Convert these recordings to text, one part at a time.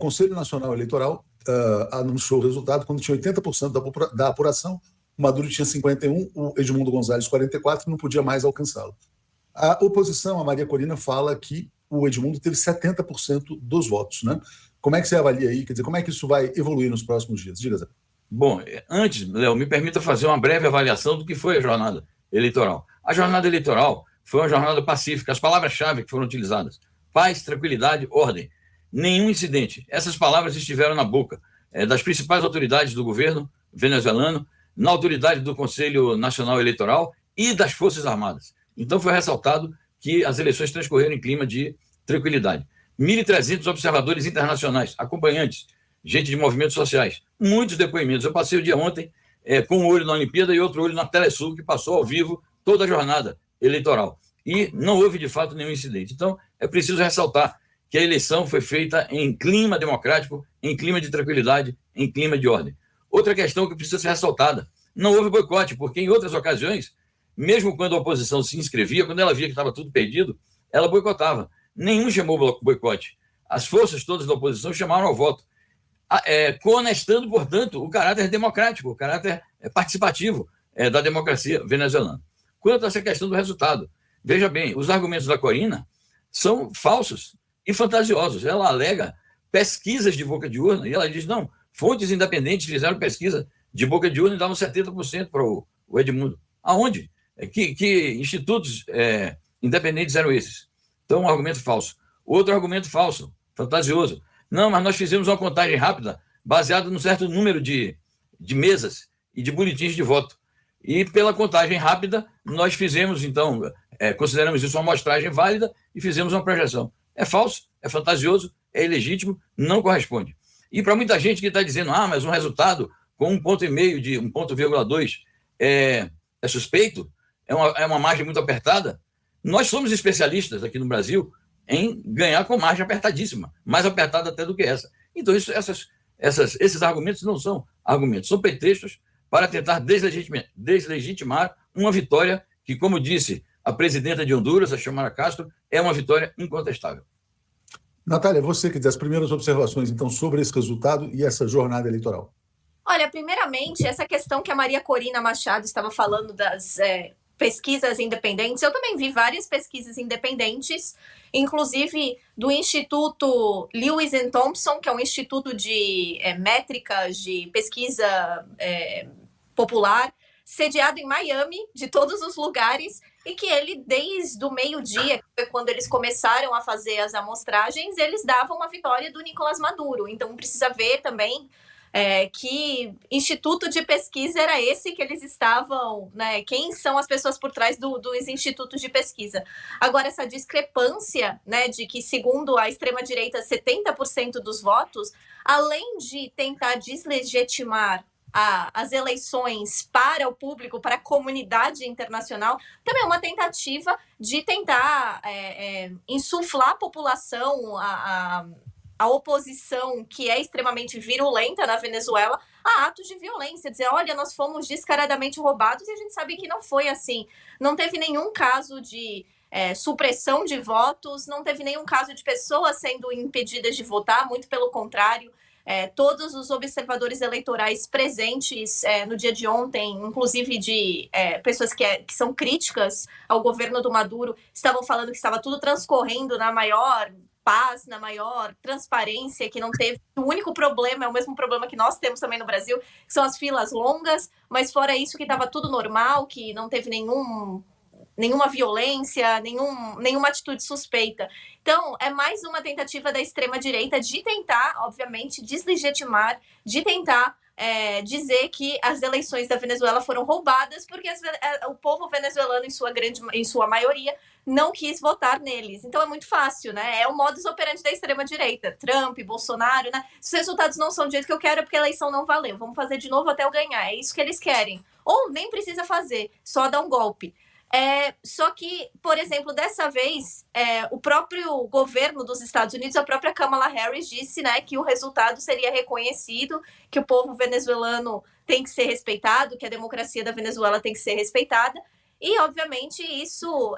Conselho Nacional Eleitoral anunciou o resultado quando tinha 80% da apuração, o Maduro tinha 51%, o Edmundo Gonzalez 44%, e não podia mais alcançá-lo. A oposição, a Maria Corina, fala que o Edmundo teve 70% dos votos, né? Como é que você avalia aí? Quer dizer, como é que isso vai evoluir nos próximos dias? Diga, Zé. Bom, antes, Léo, me permita fazer uma breve avaliação do que foi a jornada eleitoral. A jornada eleitoral foi uma jornada pacífica. As palavras-chave que foram utilizadas: paz, tranquilidade, ordem. Nenhum incidente. Essas palavras estiveram na boca das principais autoridades do governo venezuelano, na autoridade do Conselho Nacional Eleitoral e das Forças Armadas. Então foi ressaltado que as eleições transcorreram em clima de tranquilidade. 1.300 observadores internacionais, acompanhantes, gente de movimentos sociais, muitos depoimentos. Eu passei o dia ontem com um olho na Olimpíada e outro olho na Telesul, que passou ao vivo toda a jornada eleitoral. E não houve, de fato, nenhum incidente. Então, é preciso ressaltar que a eleição foi feita em clima democrático, em clima de tranquilidade, em clima de ordem. Outra questão que precisa ser ressaltada: não houve boicote, porque em outras ocasiões, mesmo quando a oposição se inscrevia, quando ela via que estava tudo perdido, ela boicotava. Nenhum chamou boicote. As forças todas da oposição chamaram ao voto, conestando, portanto, o caráter democrático, o caráter participativo da democracia venezuelana. Quanto a essa questão do resultado, veja bem, os argumentos da Corina são falsos e fantasiosos. Ela alega pesquisas de boca de urna e ela diz: não, fontes independentes fizeram pesquisa de boca de urna e davam 70% para o Edmundo. Aonde? Que institutos independentes eram esses? Então, um argumento falso. Outro argumento falso, fantasioso: não, mas nós fizemos uma contagem rápida baseada num certo número de mesas e de boletins de voto. E pela contagem rápida, nós fizemos, então, consideramos isso uma amostragem válida e fizemos uma projeção. É falso, é fantasioso, é ilegítimo, não corresponde. E para muita gente que está dizendo: mas um resultado com 1,5 de 1,2 é suspeito, é uma margem muito apertada. Nós somos especialistas aqui no Brasil em ganhar com margem apertadíssima, mais apertada até do que essa. Então, esses argumentos não são argumentos, são pretextos para tentar deslegitimar uma vitória que, como disse a presidenta de Honduras, a Xiomara Castro, é uma vitória incontestável. Natália, você que diz as primeiras observações, então, sobre esse resultado e essa jornada eleitoral. Olha, primeiramente, essa questão que a Maria Corina Machado estava falando das pesquisas independentes, eu também vi várias pesquisas independentes, inclusive do Instituto Lewis and Thompson, que é um instituto de métricas de pesquisa popular, sediado em Miami, de todos os lugares, e que ele, desde o meio-dia, que foi quando eles começaram a fazer as amostragens, eles davam uma vitória do Nicolás Maduro. Então, precisa ver também que instituto de pesquisa era esse que eles estavam, né? Quem são as pessoas por trás dos institutos de pesquisa? Agora, essa discrepância, né, de que, segundo a extrema-direita, 70% dos votos, além de tentar deslegitimar as eleições para o público, para a comunidade internacional, também é uma tentativa de tentar insuflar a população, a oposição, que é extremamente virulenta na Venezuela, a atos de violência, dizer: olha, nós fomos descaradamente roubados, e a gente sabe que não foi assim. Não teve nenhum caso de supressão de votos, não teve nenhum caso de pessoas sendo impedidas de votar, muito pelo contrário. Todos os observadores eleitorais presentes no dia de ontem, inclusive de pessoas que são críticas ao governo do Maduro, estavam falando que estava tudo transcorrendo na maior paz, na maior transparência, que não teve. O único problema é o mesmo problema que nós temos também no Brasil, que são as filas longas, mas fora isso que estava tudo normal, que não teve nenhuma violência, nenhuma atitude suspeita. Então, é mais uma tentativa da extrema-direita de tentar, obviamente, deslegitimar, de tentar dizer que as eleições da Venezuela foram roubadas porque o povo venezuelano, em sua maioria, não quis votar neles. Então é muito fácil, né? É o modus operandi da extrema-direita. Trump, Bolsonaro, né? Se os resultados não são do jeito que eu quero, é porque a eleição não valeu. Vamos fazer de novo até eu ganhar. É isso que eles querem. Ou nem precisa fazer, só dar um golpe. Só que, por exemplo, dessa vez, o próprio governo dos Estados Unidos, a própria Kamala Harris, disse, né, que o resultado seria reconhecido, que o povo venezuelano tem que ser respeitado, que a democracia da Venezuela tem que ser respeitada. E, obviamente, isso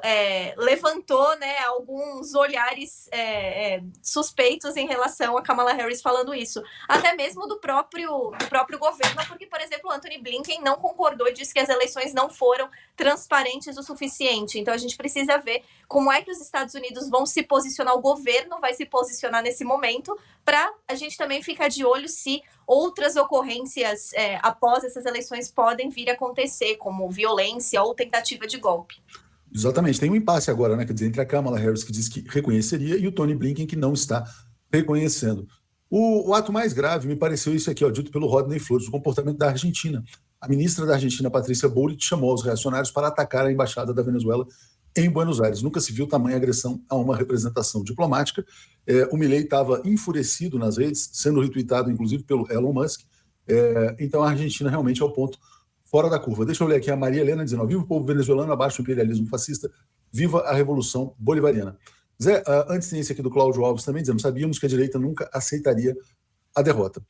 levantou, né, alguns olhares suspeitos em relação a Kamala Harris falando isso. Até mesmo do próprio governo, porque, por exemplo, Antony Blinken não concordou e disse que as eleições não foram transparentes o suficiente. Então, a gente precisa ver como é que os Estados Unidos vão se posicionar, o governo vai se posicionar nesse momento, para a gente também ficar de olho se outras ocorrências após essas eleições podem vir a acontecer, como violência ou tentativa de golpe. Exatamente. Tem um impasse agora, né? Quer dizer, entre a Kamala Harris, que diz que reconheceria, e o Tony Blinken, que não está reconhecendo. O ato mais grave me pareceu isso aqui, dito pelo Rodney Flores, o comportamento da Argentina. A ministra da Argentina, Patrícia Bullrich, chamou os reacionários para atacar a embaixada da Venezuela em Buenos Aires. Nunca se viu tamanha agressão a uma representação diplomática. O Milei estava enfurecido nas redes, sendo retuitado, inclusive, pelo Elon Musk. Então, a Argentina realmente é o ponto fora da curva. Deixa eu ler aqui a Maria Helena dizendo: viva o povo venezuelano, abaixo do imperialismo fascista, viva a Revolução Bolivariana. Zé, antes tem esse aqui do Cláudio Alves também, dizendo: sabíamos que a direita nunca aceitaria a derrota.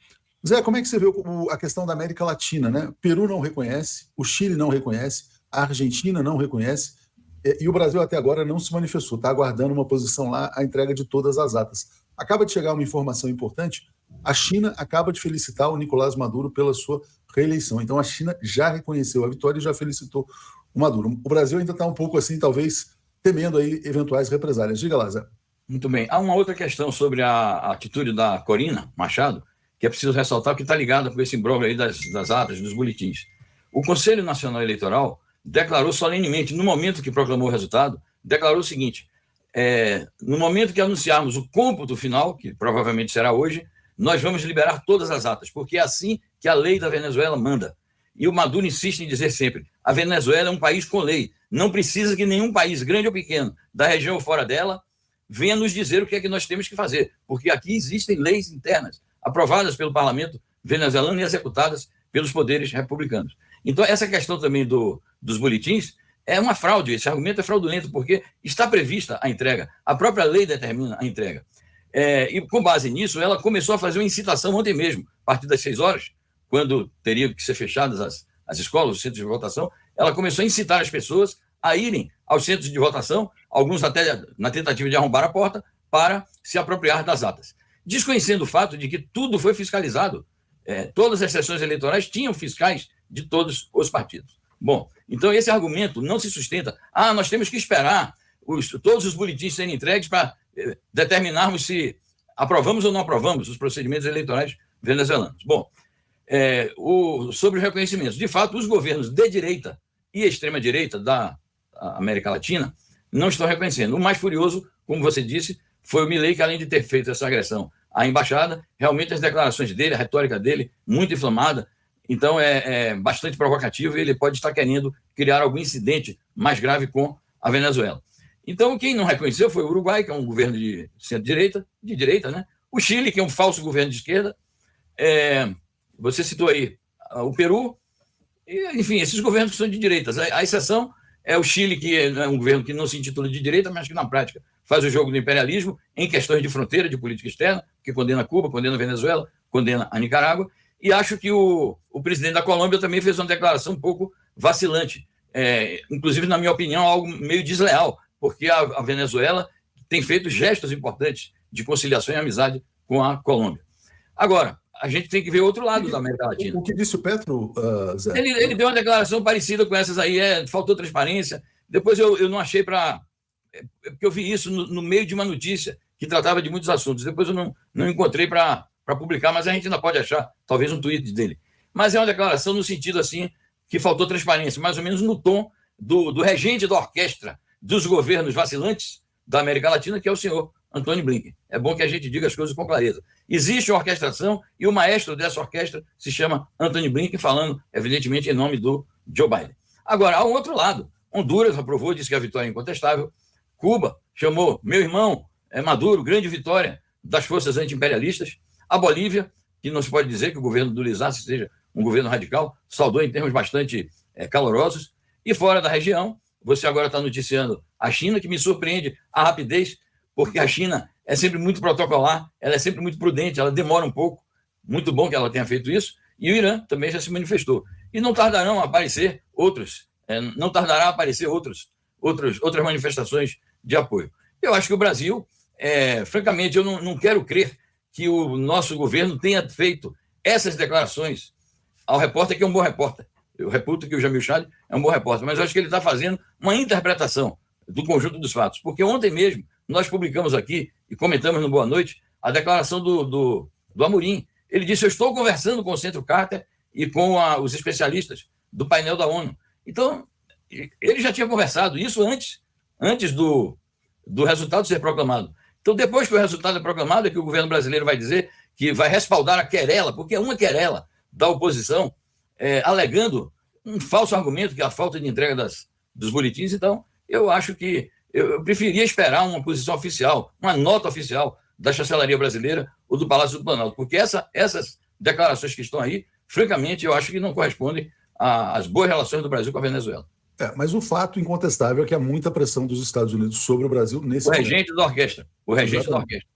Zé, como é que você vê a questão da América Latina, né? Peru não reconhece, o Chile não reconhece, a Argentina não reconhece, e o Brasil até agora não se manifestou, está aguardando uma posição lá, a entrega de todas as atas. Acaba de chegar uma informação importante: a China acaba de felicitar o Nicolás Maduro pela sua reeleição. Então a China já reconheceu a vitória e já felicitou o Maduro. O Brasil ainda está um pouco assim, talvez, temendo aí eventuais represálias. Diga lá, Zé. Muito bem. Há uma outra questão sobre a atitude da Corina Machado, que é preciso ressaltar, que está ligada com esse imbróglio aí das atas, dos boletins. O Conselho Nacional Eleitoral declarou solenemente, no momento que proclamou o resultado, declarou o seguinte: no momento que anunciarmos o cômputo final, que provavelmente será hoje, nós vamos liberar todas as atas, porque é assim que a lei da Venezuela manda. E o Maduro insiste em dizer sempre: a Venezuela é um país com lei, não precisa que nenhum país, grande ou pequeno, da região ou fora dela, venha nos dizer o que é que nós temos que fazer, porque aqui existem leis internas, aprovadas pelo parlamento venezuelano e executadas pelos poderes republicanos. Então, essa questão também dos boletins é uma fraude, esse argumento é fraudulento, porque está prevista a entrega, a própria lei determina a entrega. E com base nisso, ela começou a fazer uma incitação ontem mesmo, a partir das 6 horas, quando teriam que ser fechadas as escolas, os centros de votação, ela começou a incitar as pessoas a irem aos centros de votação, alguns até na tentativa de arrombar a porta, para se apropriar das atas. Desconhecendo o fato de que tudo foi fiscalizado, todas as sessões eleitorais tinham fiscais de todos os partidos. Bom, então esse argumento não se sustenta. Nós temos que esperar todos os boletins serem entregues para determinarmos se aprovamos ou não aprovamos os procedimentos eleitorais venezuelanos. Bom, sobre os reconhecimentos, de fato, os governos de direita e extrema-direita da América Latina não estão reconhecendo. O mais furioso, como você disse, foi o Milei, que além de ter feito essa agressão à embaixada, realmente as declarações dele, a retórica dele, muito inflamada, então é bastante provocativo, e ele pode estar querendo criar algum incidente mais grave com a Venezuela. Então, quem não reconheceu foi o Uruguai, que é um governo de centro-direita, né? O Chile, que é um falso governo de esquerda. Você citou aí o Peru, e, enfim, esses governos que são de direitas. A exceção é o Chile, que é um governo que não se intitula de direita, mas que, na prática, faz o jogo do imperialismo em questões de fronteira, de política externa, que condena Cuba, condena Venezuela, condena a Nicarágua. E acho que o presidente da Colômbia também fez uma declaração um pouco vacilante. Inclusive, na minha opinião, algo meio desleal, porque a Venezuela tem feito gestos importantes de conciliação e amizade com a Colômbia. Agora, a gente tem que ver outro lado da América Latina. O que disse o Petro, Zé? Ele deu uma declaração parecida com essas aí, faltou transparência. Depois eu não achei porque eu vi isso no meio de uma notícia que tratava de muitos assuntos. Depois eu não encontrei para publicar, mas a gente ainda pode achar, talvez, um tweet dele. Mas é uma declaração no sentido assim que faltou transparência, mais ou menos no tom do regente da orquestra dos governos vacilantes da América Latina, que é o senhor Antony Blinken. É bom que a gente diga as coisas com clareza. Existe uma orquestração e o maestro dessa orquestra se chama Antony Blinken, falando, evidentemente, em nome do Joe Biden. Agora, há um outro lado. Honduras aprovou, disse que a vitória é incontestável. Cuba chamou meu irmão Maduro, grande vitória das forças anti-imperialistas. A Bolívia, que não se pode dizer que o governo do Luiz Arce seja um governo radical, saudou em termos bastante calorosos. E fora da região, você agora está noticiando a China, que me surpreende a rapidez, porque a China é sempre muito protocolar, ela é sempre muito prudente, ela demora um pouco. Muito bom que ela tenha feito isso. E o Irã também já se manifestou. E não tardarão a aparecer outros não tardará a aparecer outras manifestações de apoio. Eu acho que o Brasil, francamente, eu não quero crer que o nosso governo tenha feito essas declarações ao repórter, que é um bom repórter. Eu reputo que o Jamil Chad é um bom repórter, mas eu acho que ele está fazendo uma interpretação do conjunto dos fatos. Porque ontem mesmo nós publicamos aqui e comentamos no Boa Noite a declaração do Amorim. Ele disse: eu estou conversando com o Centro Carter e com os especialistas do painel da ONU. Então, ele já tinha conversado isso antes do resultado ser proclamado. Então, depois que o resultado é proclamado, é que o governo brasileiro vai dizer que vai respaldar a querela, porque é uma querela da oposição, alegando um falso argumento, que é a falta de entrega dos boletins. Então, eu acho que eu preferia esperar uma posição oficial, uma nota oficial da chancelaria brasileira ou do Palácio do Planalto, porque essas declarações que estão aí, francamente, eu acho que não correspondem às boas relações do Brasil com a Venezuela. Mas o fato incontestável é que há muita pressão dos Estados Unidos sobre o Brasil nesse momento. O regente da orquestra.